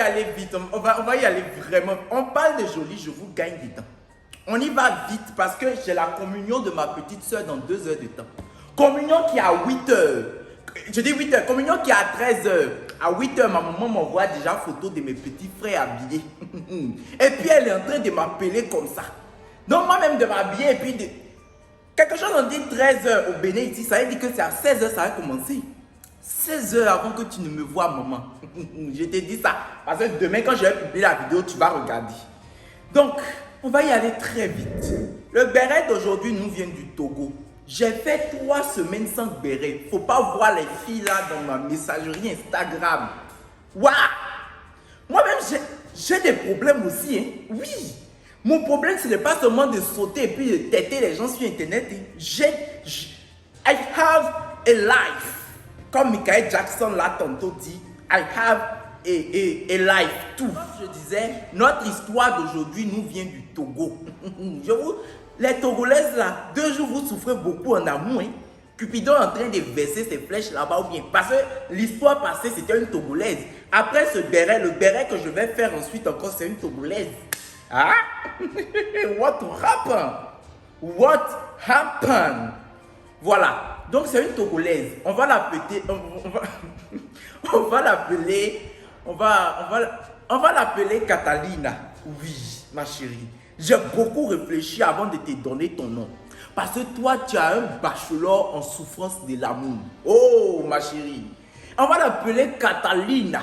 aller vite. On va y aller vraiment. On parle de joli, je vous gagne du temps. On y va vite parce que j'ai la communion de ma petite soeur dans 2 heures de temps. Communion qui est à 8 heures. Je dis 8 heures. Communion qui est à 13 heures. À 8 heures, ma maman m'envoie déjà photo de mes petits frères habillés. Et puis elle est en train de m'appeler comme ça. Donc moi-même de m'habiller et puis de... Quelque chose on dit 13 heures au Bénin ici, ça veut dire que c'est à 16 heures ça va commencer. 16 heures avant que tu ne me vois, maman. Je t'ai dit ça. Parce que demain, quand je vais publier la vidéo, tu vas regarder. Donc, on va y aller très vite. Le béret d'aujourd'hui nous vient du Togo. J'ai fait 3 semaines sans béret. Faut pas voir les filles là dans ma messagerie Instagram. Waouh! Moi-même, j'ai des problèmes aussi. Hein? Oui. Mon problème, ce n'est pas seulement de sauter et puis de têter les gens sur Internet. I have a life. Comme Michael Jackson l'a tantôt dit, I have a life too. Comme je disais, notre histoire d'aujourd'hui nous vient du Togo. Les Togolaises là, 2 jours vous souffrez beaucoup en amour. Hein. Cupidon est en train de verser ses flèches là-bas ou bien. Parce que l'histoire passée c'était une Togolaise. Après ce béret, le béret que je vais faire ensuite encore c'est une Togolaise. Ah? What happened? What happened? Voilà. Donc c'est une Togolaise. On va l'appeler. On va l'appeler Catalina. Oui, ma chérie. J'ai beaucoup réfléchi avant de te donner ton nom. Parce que toi, tu as un bachelor en souffrance de l'amour. Oh, ma chérie. On va l'appeler Catalina.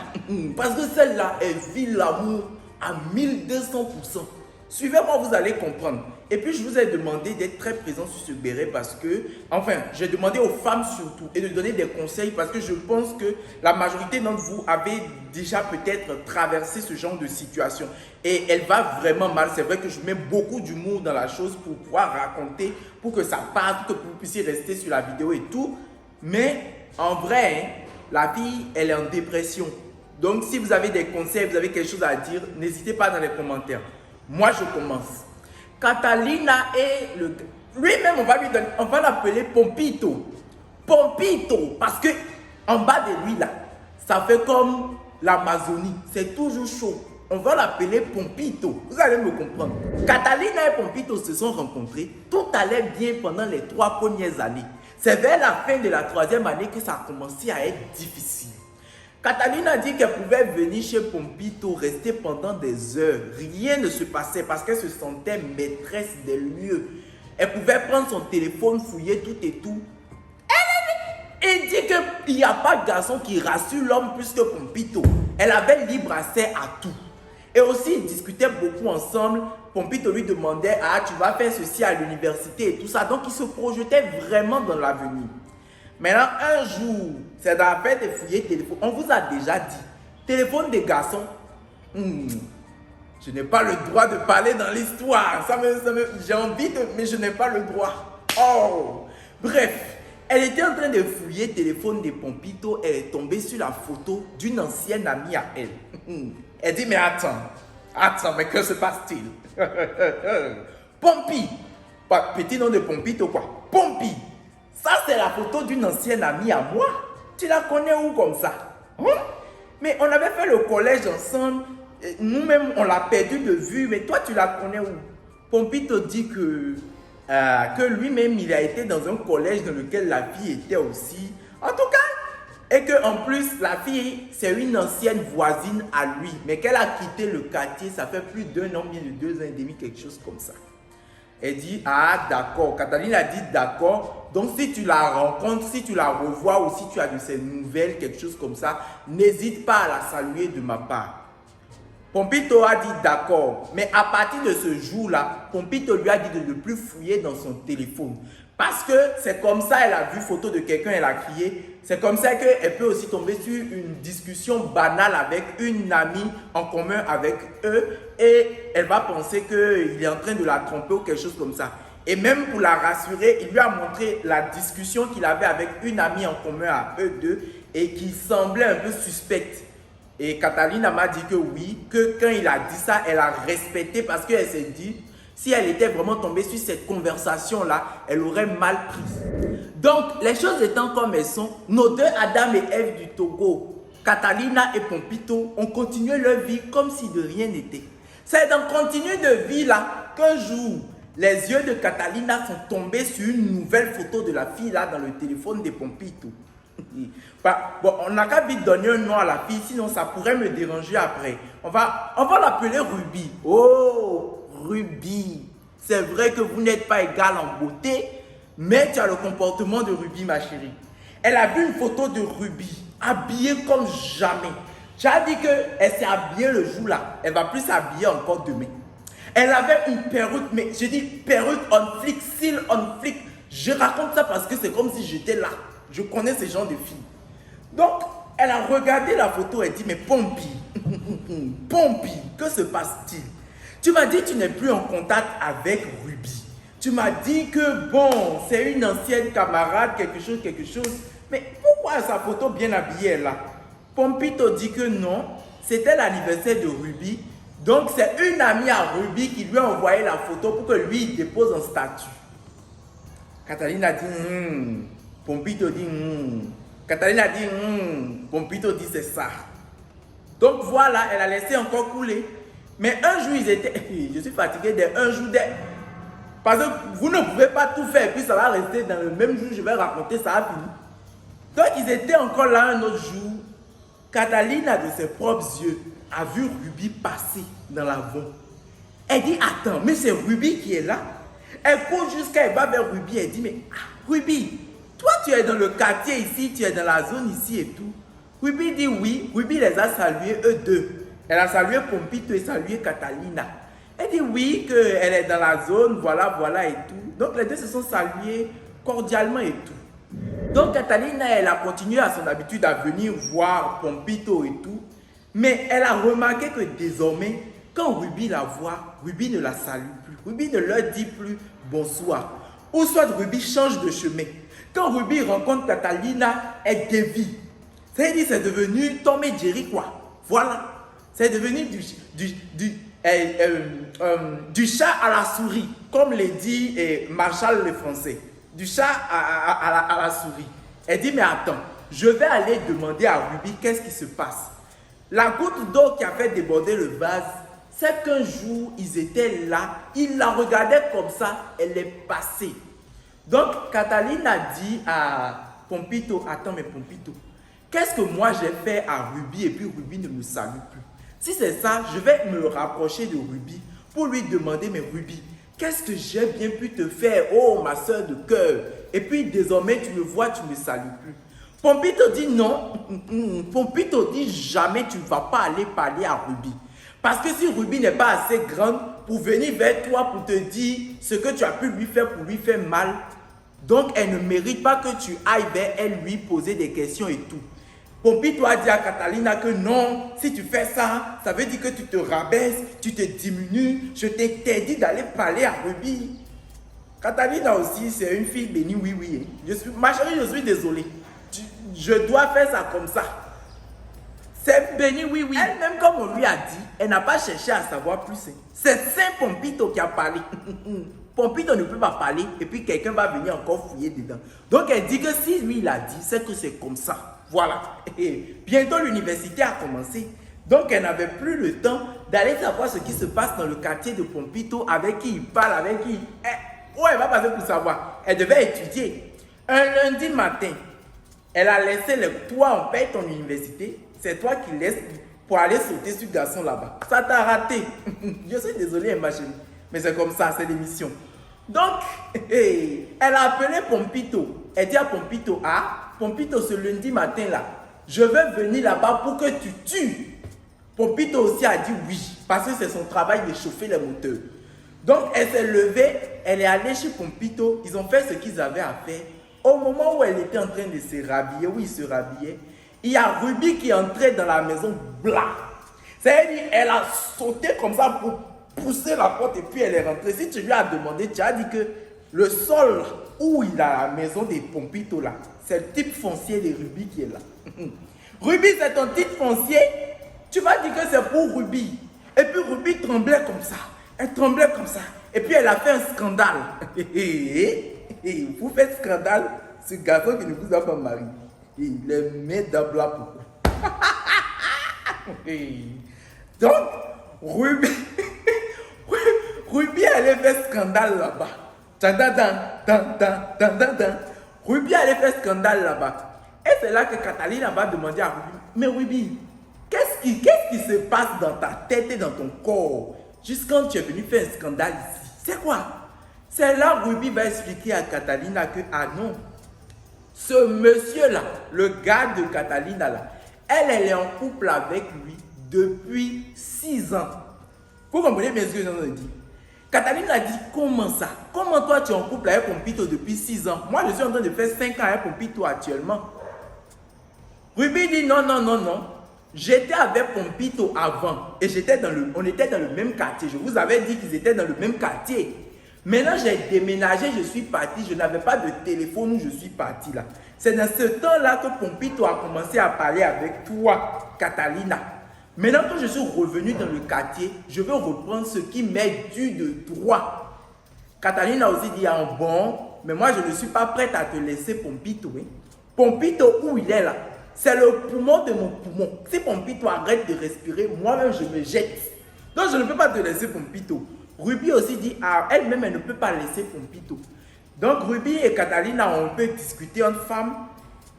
Parce que celle-là, elle vit l'amour à 1200%. Suivez-moi, vous allez comprendre. Et puis, je vous ai demandé d'être très présent sur ce béret parce que, enfin, j'ai demandé aux femmes surtout et de donner des conseils parce que je pense que la majorité d'entre vous avez déjà peut-être traversé ce genre de situation. Et elle va vraiment mal. C'est vrai que je mets beaucoup d'humour dans la chose pour pouvoir raconter, pour que ça parte, pour que vous puissiez rester sur la vidéo et tout. Mais, en vrai, hein, la fille, elle est en dépression. Donc, si vous avez des conseils, vous avez quelque chose à dire, n'hésitez pas dans les commentaires. Moi, je commence. Catalina est le... Lui-même, on va l'appeler Pompito. Pompito, parce que en bas de lui, là, ça fait comme l'Amazonie. C'est toujours chaud. On va l'appeler Pompito. Vous allez me comprendre. Catalina et Pompito se sont rencontrés. Tout allait bien pendant les 3 premières années. C'est vers la fin de la 3e année que ça a commencé à être difficile. Catalina dit qu'elle pouvait venir chez Pompito, rester pendant des heures. Rien ne se passait parce qu'elle se sentait maîtresse des lieux. Elle pouvait prendre son téléphone, fouiller tout et tout. Elle dit qu'il n'y a pas de garçon qui rassure l'homme plus que Pompito. Elle avait libre accès à tout. Et aussi, ils discutaient beaucoup ensemble. Pompito lui demandait, ah, tu vas faire ceci à l'université et tout ça. Donc, ils se projetaient vraiment dans l'avenir. Maintenant, un jour, c'est dans la fête de fouiller téléphone. On vous a déjà dit, téléphone des garçons, je n'ai pas le droit de parler dans l'histoire. J'ai envie de, mais je n'ai pas le droit. Oh, bref, elle était en train de fouiller le téléphone de Pompito. Elle est tombée sur la photo d'une ancienne amie à elle. Elle dit, mais attends, mais que se passe-t-il? Pompi, petit nom de Pompito quoi, Pompi. Ça, c'est la photo d'une ancienne amie à moi. Tu la connais où comme ça? Mais on avait fait le collège ensemble. Nous-mêmes, on l'a perdu de vue. Mais toi, tu la connais où? Pompito dit que lui-même, il a été dans un collège dans lequel la fille était aussi. En tout cas, et qu'en plus, la fille, c'est une ancienne voisine à lui. Mais qu'elle a quitté le quartier, ça fait plus d'1 an, bien de 2 ans et demi, quelque chose comme ça. Elle dit, ah d'accord, Catalina a dit d'accord, donc si tu la rencontres, si tu la revois ou si tu as de ses nouvelles, quelque chose comme ça, n'hésite pas à la saluer de ma part. Pompito a dit d'accord, mais à partir de ce jour-là, Pompito lui a dit de ne plus fouiller dans son téléphone. Parce que c'est comme ça, elle a vu photo de quelqu'un, elle a crié. C'est comme ça qu'elle peut aussi tomber sur une discussion banale avec une amie en commun avec eux. Et elle va penser qu'il est en train de la tromper ou quelque chose comme ça. Et même pour la rassurer, il lui a montré la discussion qu'il avait avec une amie en commun à eux deux et qui semblait un peu suspecte. Et Catalina m'a dit que oui, que quand il a dit ça, elle a respecté parce qu'elle s'est dit, si elle était vraiment tombée sur cette conversation-là, elle aurait mal pris. Donc, les choses étant comme elles sont, nos 2 Adam et Ève du Togo, Catalina et Pompito ont continué leur vie comme si de rien n'était. C'est dans continuer de vie là qu'un jour, les yeux de Catalina sont tombés sur une nouvelle photo de la fille là dans le téléphone de Pompito. Bon, on n'a qu'à vite donner un nom à la fille, sinon ça pourrait me déranger après. On va l'appeler Ruby. Oh, Ruby. C'est vrai que vous n'êtes pas égal en beauté, mais tu as le comportement de Ruby, ma chérie. Elle a vu une photo de Ruby, habillée comme jamais. Tu as dit qu'elle s'est habillée le jour là. Elle va plus s'habiller encore demain. Elle avait une perruque, mais je dis perruque on flic, cils on flic. Je raconte ça parce que c'est comme si j'étais là. Je connais ce genre de filles. Donc, elle a regardé la photo et dit, mais Pompi, Pompi, que se passe-t-il? Tu m'as dit que tu n'es plus en contact avec Ruby. Tu m'as dit que, bon, c'est une ancienne camarade, quelque chose. Mais pourquoi sa photo bien habillée est là? Pompito dit que non, c'était l'anniversaire de Ruby. Donc, c'est une amie à Ruby qui lui a envoyé la photo pour que lui il dépose un statut. Catalina dit, Pompito dit, Catalina dit, Pompito dit, c'est ça. Donc, voilà, elle a laissé encore couler. Mais un jour, ils étaient, je suis fatigué d'un jour, parce que vous ne pouvez pas tout faire et puis ça va rester dans le même jour, je vais raconter, ça a fini. Donc, ils étaient encore là un autre jour. Catalina, de ses propres yeux, a vu Ruby passer dans l'avant. Elle dit, attends, mais c'est Ruby qui est là. Elle court jusqu'à, elle va vers Ruby, elle dit, mais Ruby, toi tu es dans le quartier ici, tu es dans la zone ici et tout. Ruby dit oui, Ruby les a salués, eux deux. Elle a salué Pompito et salué Catalina. Elle dit oui, qu'elle est dans la zone, voilà et tout. Donc les deux se sont salués cordialement et tout. Donc Catalina, elle a continué à son habitude à venir voir Pompito et tout. Mais elle a remarqué que désormais, quand Ruby la voit, Ruby ne la salue plus. Ruby ne leur dit plus bonsoir. Ou soit Ruby change de chemin. Quand Ruby rencontre Catalina, elle dévie. C'est-à-dire c'est devenu Tom et Jerry quoi. Voilà. C'est devenu du chat à la souris, comme le dit Marshall le français. Du chat à la souris. Elle dit, mais attends, je vais aller demander à Ruby qu'est-ce qui se passe. La goutte d'eau qui a fait déborder le vase, c'est qu'un jour, ils étaient là, ils la regardaient comme ça, elle est passée. Donc, Catalina dit à Pompito, attends, mais Pompito, qu'est-ce que moi j'ai fait à Ruby et puis Ruby ne me salue plus? Si c'est ça, je vais me rapprocher de Ruby pour lui demander, mais Ruby, qu'est-ce que j'ai bien pu te faire, oh ma soeur de cœur? Et puis désormais, tu me vois, tu ne me salues plus. Pompito dit non. Pompito dit jamais tu ne vas pas aller parler à Ruby. Parce que si Ruby n'est pas assez grande pour venir vers toi pour te dire ce que tu as pu lui faire pour lui faire mal, donc elle ne mérite pas que tu ailles vers elle lui poser des questions et tout. Pompito a dit à Catalina que non, si tu fais ça, ça veut dire que tu te rabaisses, tu te diminues, je t'interdis d'aller parler à Ruby. Catalina aussi, c'est une fille bénie, oui. Ma chérie, je suis désolé. Je dois faire ça comme ça. C'est béni, oui. Elle-même, comme on lui a dit, elle n'a pas cherché à savoir plus. C'est Saint Pompito qui a parlé. Pompito ne peut pas parler et puis quelqu'un va venir encore fouiller dedans. Donc elle dit que si lui il a dit, c'est que c'est comme ça. Voilà. Et bientôt l'université a commencé. Donc elle n'avait plus le temps d'aller savoir ce qui se passe dans le quartier de Pompito, avec qui il parle, avec qui... Où elle va passer pour savoir? Elle devait étudier. Un lundi matin, elle a laissé toi, on paye ton université. C'est toi qui laisses pour aller sauter sur le garçon là-bas. Ça t'a raté. Je suis désolé, ma chérie. Mais c'est comme ça, c'est l'émission. Donc, elle a appelé Pompito. Elle dit à Pompito, Pompito, ce lundi matin là, je veux venir là-bas pour que tu tues. Pompito aussi a dit oui, parce que c'est son travail de chauffer les moteurs. Donc, elle s'est levée, elle est allée chez Pompito. Ils ont fait ce qu'ils avaient à faire. Au moment où elle était en train de se rhabiller, où il se rhabillait, il y a Ruby qui est entrée dans la maison, bla. C'est-à-dire, elle a sauté comme ça pour pousser la porte et puis elle est rentrée. Si tu lui as demandé, tu as dit que le sol où il a la maison des Pompito là, c'est le type foncier de Ruby qui est là. Ruby, c'est ton titre foncier. Tu vas dire que c'est pour Ruby. Et puis Ruby tremblait comme ça. Elle tremblait comme ça. Et puis elle a fait un scandale. Vous faites scandale, ce garçon qui ne vous a pas marié. Il est met d'abla pour Donc, Ruby, Ruby allait faire scandale là-bas. Ruby allait faire scandale là-bas. Et c'est là que Catalina va demander à Ruby, mais Ruby, qu'est-ce qui se passe dans ta tête et dans ton corps jusqu'à quand tu es venu faire un scandale ici? C'est quoi? C'est là que Ruby va expliquer à Catalina que, ah non, ce monsieur-là, le gars de Catalina là, elle est en couple avec lui depuis 6 ans. Vous comprenez bien ce que je dis? Catalina a dit, comment ça? Comment toi tu es en couple avec Pompito depuis 6 ans? Moi je suis en train de faire 5 ans avec Pompito actuellement. Ruby dit, non. J'étais avec Pompito avant et on était dans le même quartier. Je vous avais dit qu'ils étaient dans le même quartier. Maintenant, j'ai déménagé, je suis parti. Je n'avais pas de téléphone où je suis parti là. C'est dans ce temps-là que Pompito a commencé à parler avec toi, Catalina. Maintenant, quand je suis revenu dans le quartier, je veux reprendre ce qui m'est dû de droit. Catalina a aussi dit, ah bon, mais moi, je ne suis pas prête à te laisser Pompito. Hein. Pompito, où il est là? C'est le poumon de mon poumon. Si Pompito arrête de respirer, moi-même, je me jette. Donc, je ne peux pas te laisser Pompito. Ruby aussi dit, ah, elle-même, elle ne peut pas laisser Pompito. Donc, Ruby et Catalina ont un peu discuté entre femmes.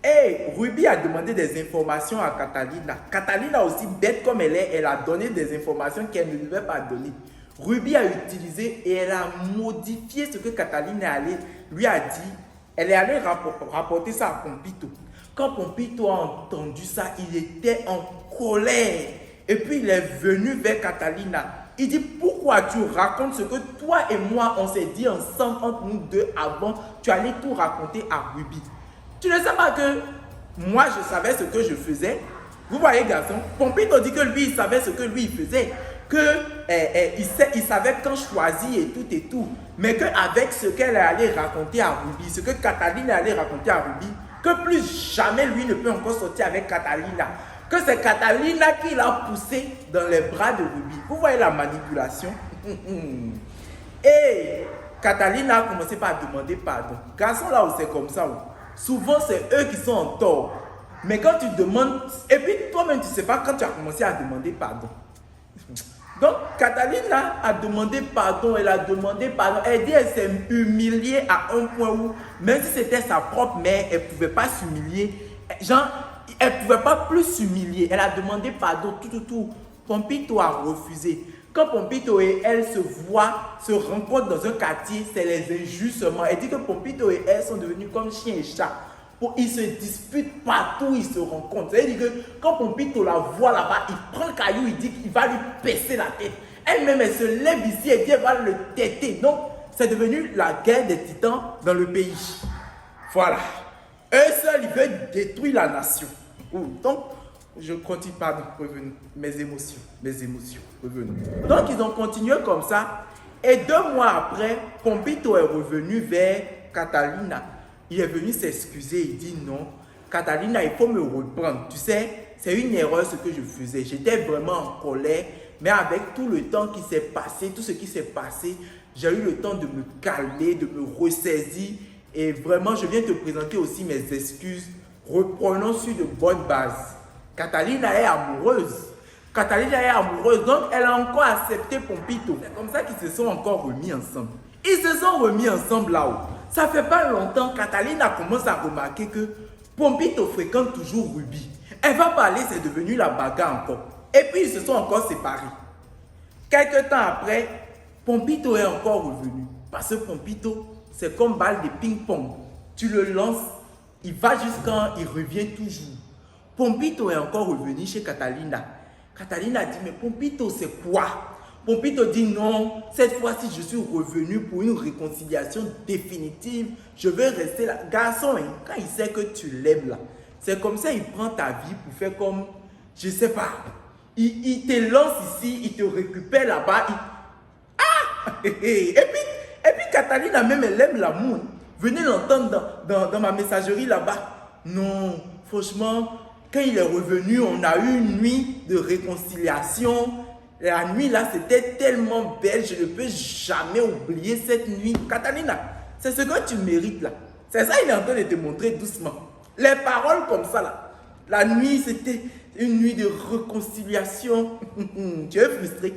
Et Ruby a demandé des informations à Catalina. Catalina aussi, bête comme elle est, elle a donné des informations qu'elle ne devait pas donner. Ruby a utilisé et elle a modifié ce que Catalina lui a dit. Elle est allée rapporter ça à Pompito. Quand Pompito a entendu ça, il était en colère. Et puis il est venu vers Catalina. Il dit, pourquoi tu racontes ce que toi et moi, on s'est dit ensemble entre nous deux avant, tu allais tout raconter à Ruby. Tu ne sais pas que moi, je savais ce que je faisais. Vous voyez, garçon, Pompito dit que lui, il savait ce que lui, il faisait. Il savait quand choisir et tout. Mais qu'avec ce qu'elle allait raconter à Ruby, ce que Catalina allait raconter à Ruby, que plus jamais lui ne peut encore sortir avec Catalina. Que c'est Catalina qui l'a poussé dans les bras de Ruby. Vous voyez la manipulation? Et Catalina a commencé par demander pardon. Garçon là où c'est comme ça, souvent c'est eux qui sont en tort. Mais quand tu demandes, et puis toi-même tu ne sais pas quand tu as commencé à demander pardon. Donc Catalina a demandé pardon, elle a demandé pardon. Elle dit qu'elle s'est humiliée à un point où, même si c'était sa propre mère, elle ne pouvait pas s'humilier. Genre, elle ne pouvait pas plus s'humilier. Elle a demandé pardon, tout. Pompito a refusé. Quand Pompito et elle se rencontrent dans un quartier, c'est les injustements. Elle dit que Pompito et elle sont devenus comme chien et chat. Ils se disputent partout, ils se rencontrent. C'est-à-dire que quand Pompito la voit là-bas, il prend le caillou, il dit qu'il va lui baisser la tête. Elle-même, elle se lève ici et dit qu'elle va le têter. Donc, c'est devenu la guerre des titans dans le pays. Voilà. Eux seuls, ils veulent détruire la nation. Donc, je continue, pardon, revenons. Mes émotions, revenons. Donc, ils ont continué comme ça. Et 2 mois après, Pompito est revenu vers Catalina. Il est venu s'excuser. Il dit non, Catalina, il faut me reprendre. Tu sais, c'est une erreur ce que je faisais. J'étais vraiment en colère. Mais avec tout le temps qui s'est passé, tout ce qui s'est passé, j'ai eu le temps de me calmer, de me ressaisir. Et vraiment, je viens te présenter aussi mes excuses. Reprenons sur de bonnes bases. Catalina est amoureuse. Donc elle a encore accepté Pompito. C'est comme ça qu'ils se sont encore remis ensemble. Ils se sont remis ensemble là-haut. Ça fait pas longtemps, Catalina commence à remarquer que Pompito fréquente toujours Ruby. Elle va parler, c'est devenu la bagarre encore. Et puis ils se sont encore séparés. Quelques temps après, Pompito est encore revenu. Parce que Pompito, c'est comme balle de ping-pong. Tu le lances, il va jusqu'à il revient toujours. Pompito est encore revenu chez Catalina. Catalina dit, mais Pompito, c'est quoi? Pompito dit non, cette fois-ci, je suis revenu pour une réconciliation définitive. Je veux rester là. Garçon, hein, quand il sait que tu l'aimes là, c'est comme ça, il prend ta vie pour faire comme, je ne sais pas. Il te lance ici, il te récupère là-bas. Et puis Catalina même, elle aime l'amour. Venez l'entendre dans ma messagerie là-bas. Non, franchement, quand il est revenu, on a eu une nuit de réconciliation. La nuit là, c'était tellement belle, je ne peux jamais oublier cette nuit. Catalina, c'est ce que tu mérites là. C'est ça, il est en train de te montrer doucement. Les paroles comme ça là. La nuit, c'était une nuit de réconciliation. Tu es frustré.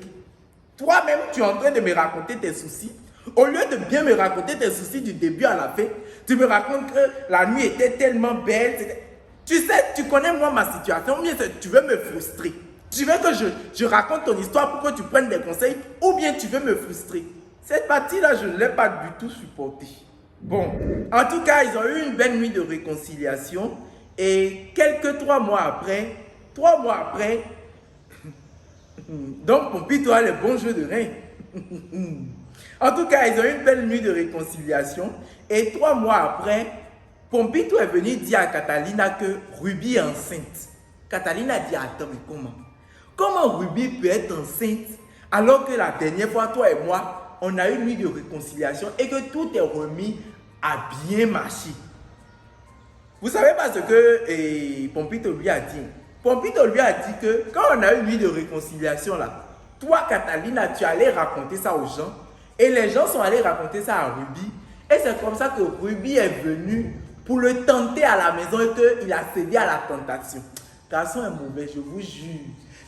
Toi-même, tu es en train de me raconter tes soucis. Au lieu de bien me raconter tes soucis du début à la fin, tu me racontes que la nuit était tellement belle. Tu sais, tu connais moi ma situation, ou bien tu veux me frustrer. Tu veux que je raconte ton histoire pour que tu prennes des conseils, ou bien tu veux me frustrer. Cette partie-là, je ne l'ai pas du tout supportée. Bon, en tout cas, ils ont eu une belle nuit de réconciliation. Et quelques 3 mois après, donc Pompito a les bons jeux de rein. En tout cas, ils ont eu une belle nuit de réconciliation. Et 3 mois après, Pompito est venu dire à Catalina que Ruby est enceinte. Catalina dit, attends, mais comment? Comment Ruby peut être enceinte alors que la dernière fois, toi et moi, on a eu une nuit de réconciliation et que tout est remis à bien marcher? Vous savez pas ce que Pompito lui a dit? Pompito lui a dit que quand on a eu une nuit de réconciliation là, toi Catalina, tu allais raconter ça aux gens et les gens sont allés raconter ça à Ruby et c'est comme ça que Ruby est venu pour le tenter à la maison et qu'il a cédé à la tentation. Garçon est mauvais, je vous jure.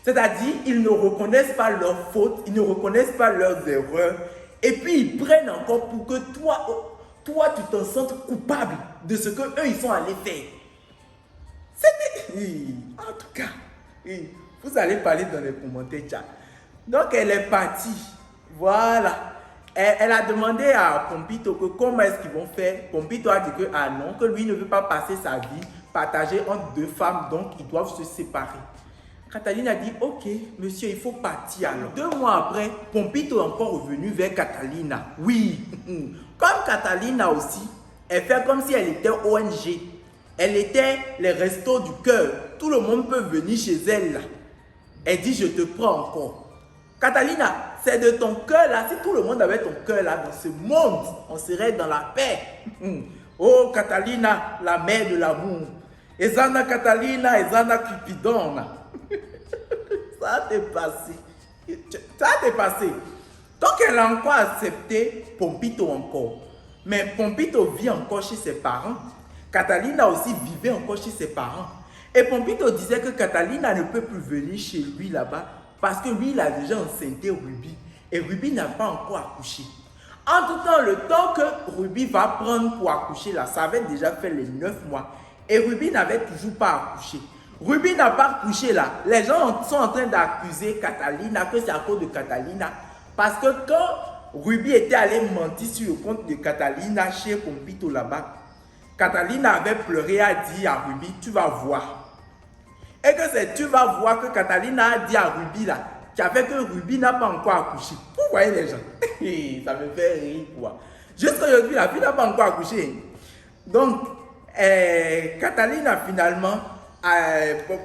C'est-à-dire, ils ne reconnaissent pas leurs fautes, ils ne reconnaissent pas leurs erreurs et puis ils prennent encore pour que toi, tu te sentes coupable de ce qu'eux, ils sont allés faire. En tout cas, vous allez parler dans les commentaires, chat. Donc, elle est partie. Voilà. Elle a demandé à Pompito que comment est-ce qu'ils vont faire. Pompito a dit que ah non, que lui ne veut pas passer sa vie partagée entre 2 femmes, donc ils doivent se séparer. Catalina a dit, ok, monsieur, il faut partir alors. 2 mois après, Pompito est encore revenu vers Catalina. Oui, comme Catalina aussi, elle fait comme si elle était ONG. Elle était les restos du cœur. Tout le monde peut venir chez elle là. Elle dit, je te prends encore. Catalina, c'est de ton cœur là. Si tout le monde avait ton cœur là dans ce monde, on serait dans la paix. Oh Catalina, la mère de l'amour. Ezana Catalina, Ezana Cupidon. Ça t'est passé. Ça t'est passé. Donc elle a encore accepté Pompito encore. Mais Pompito vit encore chez ses parents. Catalina aussi vivait encore chez ses parents. Et Pompito disait que Catalina ne peut plus venir chez lui là-bas parce que lui, il a déjà enceinté Ruby. Et Ruby n'a pas encore accouché. En tout temps, le temps que Ruby va prendre pour accoucher là, ça avait déjà fait les 9 mois. Et Ruby n'avait toujours pas accouché. Ruby n'a pas accouché là. Les gens sont en train d'accuser Catalina que c'est à cause de Catalina. Parce que quand Ruby était allée mentir sur le compte de Catalina chez Pompito là-bas, Catalina avait pleuré, a dit à Ruby, tu vas voir. Et que c'est tu vas voir que Catalina a dit à Ruby là, qui a fait que Ruby n'a pas encore accouché. Vous voyez les gens, ça me fait rire quoi. Jusqu'à aujourd'hui, la fille n'a pas encore accouché. Donc, Catalina finalement,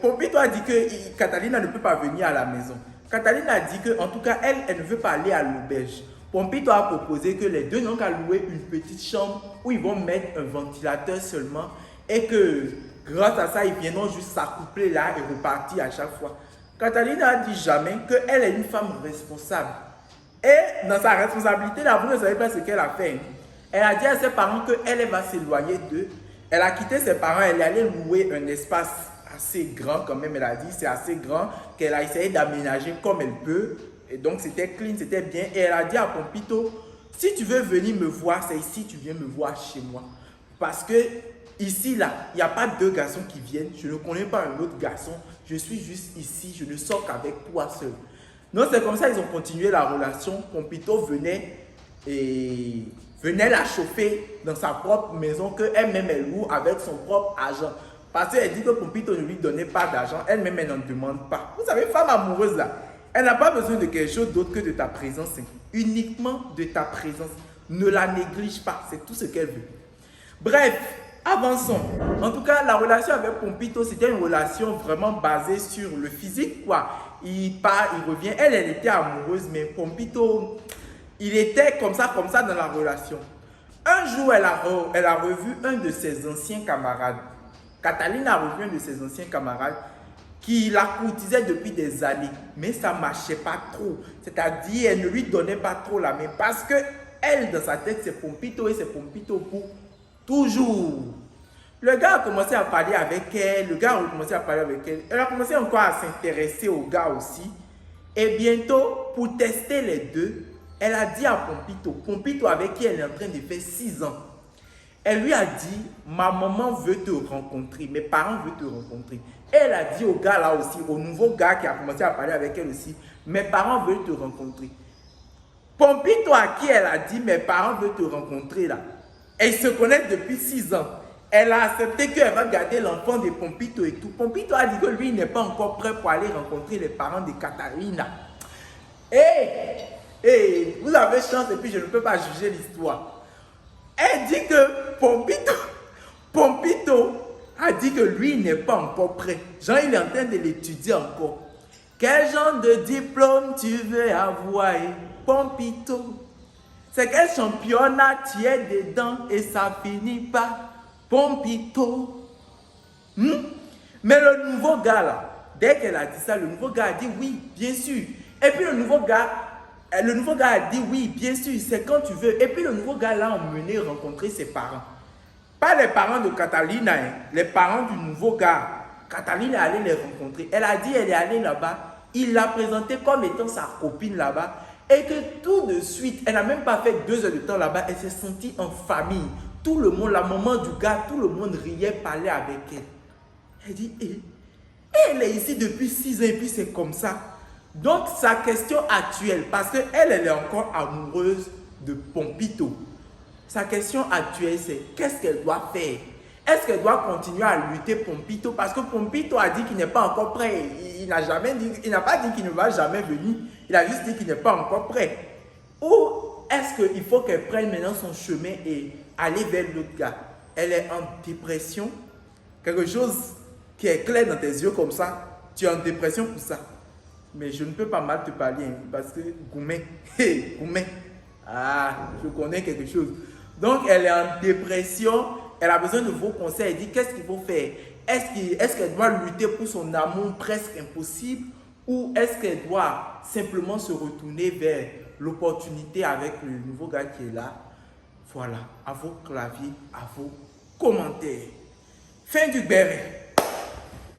Pompito a dit que Catalina ne peut pas venir à la maison. Catalina a dit que en tout cas, elle ne veut pas aller à l'auberge. Pompito a proposé que les deux n'ont qu'à louer une petite chambre où ils vont mettre un ventilateur seulement et que grâce à ça, ils viendront juste s'accoupler là et repartir à chaque fois. Catalina a dit jamais qu'elle est une femme responsable. Et dans sa responsabilité, là, vous ne savez pas ce qu'elle a fait. Elle a dit à ses parents qu'elle va s'éloigner d'eux. Elle a quitté ses parents, elle est allée louer un espace assez grand quand même. Elle a dit c'est assez grand qu'elle a essayé d'aménager comme elle peut. Et donc c'était clean, c'était bien. Et elle a dit à Pompito, si tu veux venir me voir, c'est ici, tu viens me voir chez moi. Parce que ici, là, il n'y a pas 2 garçons qui viennent. Je ne connais pas un autre garçon. Je suis juste ici, je ne sors qu'avec toi seul. Donc c'est comme ça qu'ils ont continué la relation. Pompito venait la chauffer dans sa propre maison qu'elle-même elle loue avec son propre argent. Parce qu'elle dit que Pompito ne lui donnait pas d'argent, elle-même elle n'en demande pas. Vous savez, femme amoureuse là, elle n'a pas besoin de quelque chose d'autre que de ta présence. Uniquement de ta présence. Ne la néglige pas, c'est tout ce qu'elle veut. Bref, avançons. En tout cas, la relation avec Pompito, c'était une relation vraiment basée sur le physique, quoi. Il part, il revient. Elle était amoureuse, mais Pompito, il était comme ça dans la relation. Un jour, elle a revu un de ses anciens camarades. Catalina a revu un de ses anciens camarades qui la courtisait depuis des années, mais ça ne marchait pas trop. C'est-à-dire, elle ne lui donnait pas trop la main parce que elle, dans sa tête, c'est Pompito et c'est Pompito pour toujours. Le gars a commencé à parler avec elle, le gars a commencé à parler avec elle. Elle a commencé encore à s'intéresser au gars aussi. Et bientôt, pour tester les deux, elle a dit à Pompito avec qui elle est en train de faire 6 ans, elle lui a dit, ma maman veut te rencontrer, mes parents veulent te rencontrer. Elle a dit au gars là aussi, au nouveau gars qui a commencé à parler avec elle aussi, mes parents veulent te rencontrer. Pompito à qui elle a dit, mes parents veulent te rencontrer là, elles se connaissent depuis 6 ans. Elle a accepté qu'elle va garder l'enfant de Pompito et tout. Pompito a dit que lui n'est pas encore prêt pour aller rencontrer les parents de Catalina. Vous avez chance et puis je ne peux pas juger l'histoire. Elle dit que Pompito a dit que lui n'est pas encore prêt. Jean, il est en train de l'étudier encore. Quel genre de diplôme tu veux avoir, Pompito? C'est quel championnat tu es dedans et ça finit pas, Pompito. Mais le nouveau gars là, dès qu'elle a dit ça, le nouveau gars a dit oui, bien sûr. Et puis le nouveau gars a dit oui, bien sûr, c'est quand tu veux. Et puis le nouveau gars l'a emmené rencontrer ses parents. Pas les parents de Catalina, les parents du nouveau gars. Catalina est allée les rencontrer. Elle a dit elle est allée là-bas. Il l'a présentée comme étant sa copine là-bas. Et que tout de suite, elle n'a même pas fait 2 heures de temps là-bas. Elle s'est sentie en famille. Tout le monde, la maman du gars, tout le monde riait, parlait avec elle. Elle dit, elle est ici depuis 6 ans et puis c'est comme ça. Donc sa question actuelle, parce qu'elle est encore amoureuse de Pompito. Sa question actuelle c'est, qu'est-ce qu'elle doit faire? Est-ce qu'elle doit continuer à lutter Pompito? Parce que Pompito a dit qu'il n'est pas encore prêt. Il n'a pas dit qu'il ne va jamais venir. Il a juste dit qu'il n'est pas encore prêt. Ou est-ce qu'il faut qu'elle prenne maintenant son chemin et aller vers l'autre gars? Elle est en dépression. Quelque chose qui est clair dans tes yeux comme ça. Tu es en dépression pour ça. Mais je ne peux pas mal te parler parce que Goumé, je connais quelque chose. Donc elle est en dépression. Elle a besoin de vos conseils. Elle dit qu'est-ce qu'il faut faire? Est-ce qu'elle doit lutter pour son amour presque impossible ou est-ce qu'elle doit simplement se retourner vers l'opportunité avec le nouveau gars qui est là? Voilà, à vos claviers, à vos commentaires. Fin du béret.